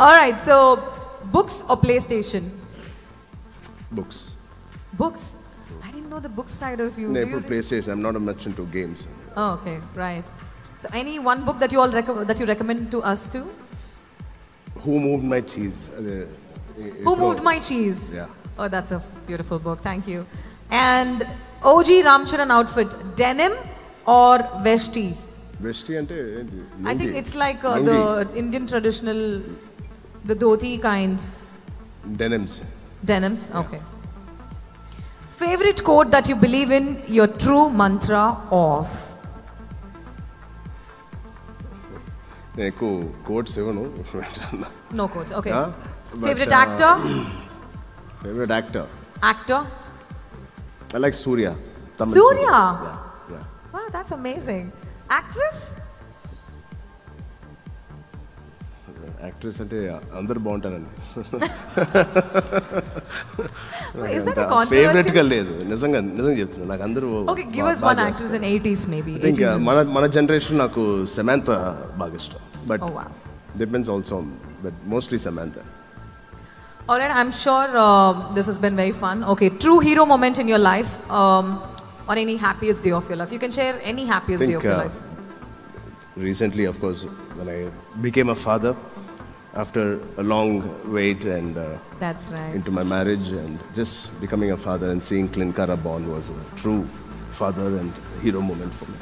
All right, so books or PlayStation? Books. Books? I didn't know the book side of you. No, PlayStation. I'm not much into games. Oh, okay, right. So any one book that you all that you recommend to us too? Who Moved My Cheese? Who Moved My Cheese? Yeah. Oh, that's a beautiful book. Thank you. And OG Ram Charan outfit, denim or vesti? Vesti ante I think it's like the Indian traditional, the dhoti kinds. Denims. Denims, okay. Favorite quote that you believe in, your true mantra of? Quotes No quotes, okay. Favorite actor? Favorite actor? Actor? I like Surya. Tamil Surya? Yeah. Wow, that's amazing. Actress? Actress ante andaru baguntarandi. Is that a controversy? Favorite ga ledu. Nijanga cheptunna naku andaru. Okay, give us one actress in 80s maybe. I think mana generation naku Samantha baga ishtam. But oh, wow. Depends also on, but mostly Samantha. All right, I'm sure this has been very fun. Okay, true hero moment in your life, on any happiest day of your life. You can share any happiest day of your life. Recently, of course, when I became a father, after a long wait and that's right. into my marriage and just becoming a father and seeing Klinkara born was a true father and hero moment for me.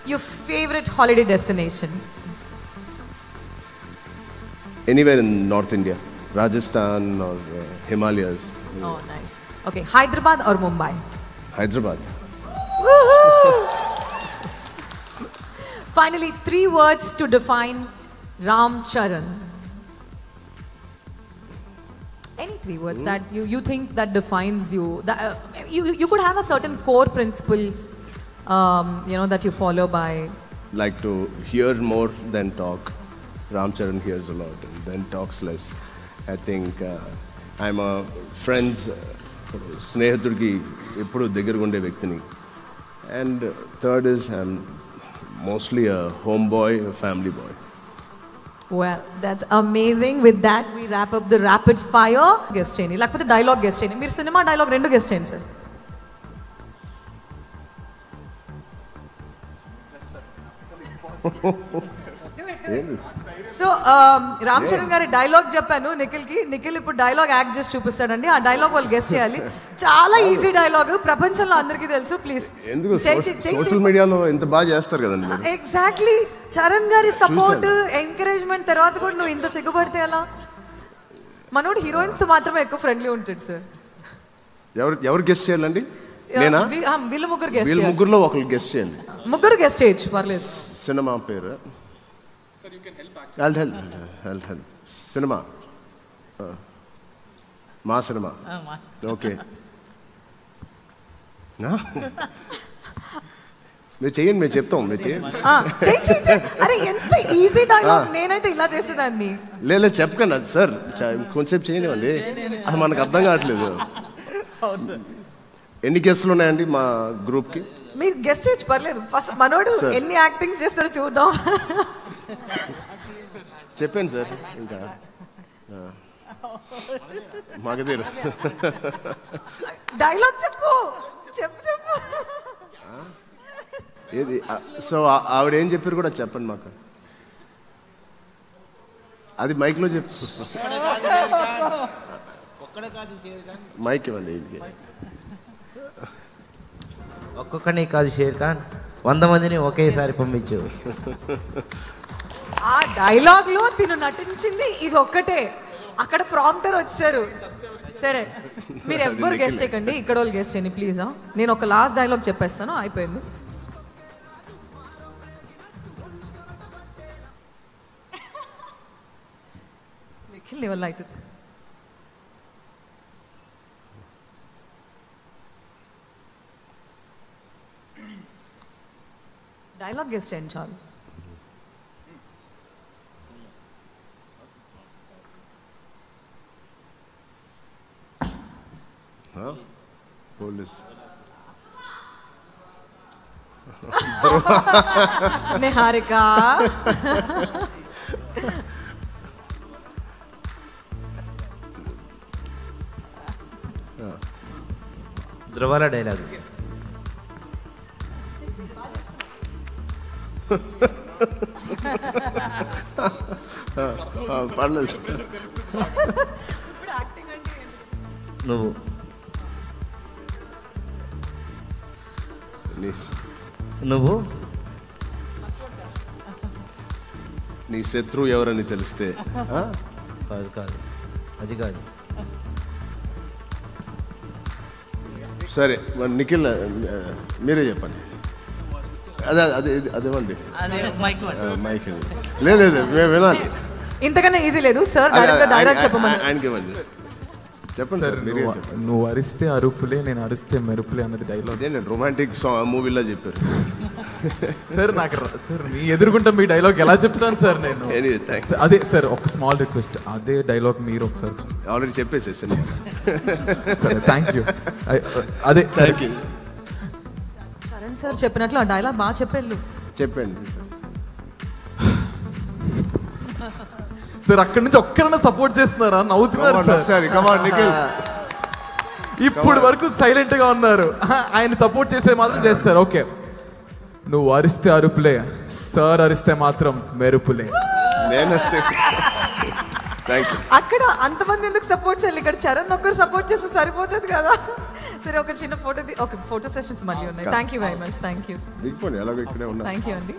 Your favorite holiday destination? Anywhere in North India, Rajasthan or Himalayas. Oh, nice. Okay, Hyderabad or Mumbai? Hyderabad. Woohoo! Finally, 3 words to define Ram Charan. Any 3 words that you think that defines you. That, you could have a certain core principles, that you follow by. Like to hear more than talk. Ram Charan hears a lot and then talks less. I think I'm a friend's snehadurgi eppudu దగ్గరగా ఉండే వ్యక్తిని. And third is I'm mostly a homeboy, a family boy. Well, that's amazing. With that, we wrap up the rapid fire. Guess cheyani. Lakapothe dialogue guess cheyani. Meer cinema dialogue rendu guess cheyandi sir. So Ram Charan గారి dialogue చెప్పాను నిఖిల్కి. నిఖిల్ ఇప్పుడు dialogue act చేసి చూపిస్తాడండి. ఆ dialogue వాళ్ళు guest చేయాలి. చాలా easy dialogue, ప్రపంచంలో అందరికీ తెలుసు. ప్లీజ్ సోషల్ మీడియాలో ఇంత బాగా చేస్తారు కదండి. ఎగ్జాక్ట్లీ. చరణ్ గారి సపోర్ట్, ఎంకరేజ్మెంట్ తర్వాత కూడా నువ్వు ఇంత సిగ్గుపడితే ఎలా? మనోడు హీరోయిన్స్ తో మాత్రమే ఎక్కువ ఫ్రెండ్లీ ఉంటాడు సార్. ఎవరు గెస్ట్ చేయాలండి? నేనా? వీళ్ళు ముగ్గురు గెస్ట్ చేయాలి. వీళ్ళు ముగ్గురులో ఒకరు గెస్ట్ చేయండి. ముగ్గురు గెస్ట్ చేయొచ్చు, పర్లేదు. సినిమా పేరు? Sir, you can help actually. I'll help. Cinema. Ma cinema. Okay. No? మీరు చేయండి, మేము చెప్తాం. మీరు చేయండి. అరే ఎంత ఈజీ డైలాగ్, నేనైతే ఇలా చేసేదాన్ని. లేదు చెప్పకండి సార్, కొంచెం చేయనివ్వండి. అది మనకు అర్థం కావట్లేదు. ఎన్ని గెస్ట్లు ఉన్నాయండి మా గ్రూప్కి? మీరు గెస్ట్ చేయొచ్చు, పర్లేదు. ఫస్ట్ మనోడు ఎన్ని యాక్టింగ్స్ చేస్తాడో చూద్దాం. చెప్పండి సార్. ఇంకా మగధీర్ డైలాగ్ చెప్పు. ఏది? సో ఆవిడ ఏం చెప్పారు కూడా చెప్పండి మాకు. అది మైక్లో చెప్పు. మైక్ ఇవ్వండి. ఒక్కొక్కనే కాదు షేర్ ఖాన్, 100 మందిని ఒకేసారి పంపించు. ఆ డైలాగ్ లో తిను నటించింది ఇది ఒక్కటే. అక్కడ ప్రాంప్టర్ వచ్చారు. సరే, మీరు ఎవ్వరు గెస్ట్ చేయకండి, ఇక్కడ వాళ్ళు గెస్ట్ చేయండి ప్లీజ్. నేను ఒక లాస్ట్ డైలాగ్ చెప్పేస్తాను, అయిపోయింది. నిఖిల్ నీ వల్ల అవుతుంది. డైలాగ్ గెస్ట్ చేయండి చాలు. పోలీస్ నిహారిక. ధ్రువల డైలాగ్. పర్లేదు. నువ్వు నువ్వు నీ శత్రువు ఎవరని తెలిస్తే కాదు కాదు అది కాదు. సరే మరి నిఖిల్ మీరే చెప్పండి. అదే అదే అదేమండి మైక్ లేదు మేము వినాలి. ఇంతకన్నా ఈజీ లేదు సార్. డైరెక్ట్ చెప్పమని ఆయనకి ఇవ్వండి. చెప్పండి సార్. నువ్వు అరిస్తే అరుపులే, నేను అరిస్తే మెరుపులే అన్నది డైలాగ్. అదే నేను రొమాంటిక్ మూవీలో చెప్పారు సార్. నాకు సార్ మీ ఎదురుగుంటా మీ డైలాగ్ ఎలా చెప్తాను సార్ నేను. అదే సార్ ఒక స్మాల్ రిక్వెస్ట్, అదే డైలాగ్ మీరు ఒకసారి ఆల్రెడీ చెప్పేసేసాను. సరే థ్యాంక్ యూ. అదే థ్యాంక్ యూ. చరణ్ సార్ చెప్పినట్లు ఆ డైలాగ్ బాగా చెప్పేళ్ళు. చెప్పండి సార్. అక్కడి నుంచి ఒక్కరైనా సపోర్ట్ చేస్తున్నారా? నవ్వుతున్నారు సార్. ఇప్పుడు వరకు సైలెంట్ గా ఉన్నారు. ఆయన సపోర్ట్ చేసే మాత్రం చేస్తారు. ఓకే, నువ్వు అరిస్తే అరుపులే, సార్ అరిస్తే మాత్రం మెరుపులే. అక్కడ అంతమంది ఎందుకు సపోర్ట్ చేయాలి? ఇక్కడ చరణ్ ఒక్కరు సపోర్ట్ చేస్తే సరిపోతుంది కదా. సరే ఒక చిన్న ఫోటో సెషన్స్ మళ్ళీ ఉన్నాయి. Thank you very much. Thank you. దిగిపోండి, ఎలాగో ఇక్కడే ఉన్నా. థ్యాంక్ యూ అండి.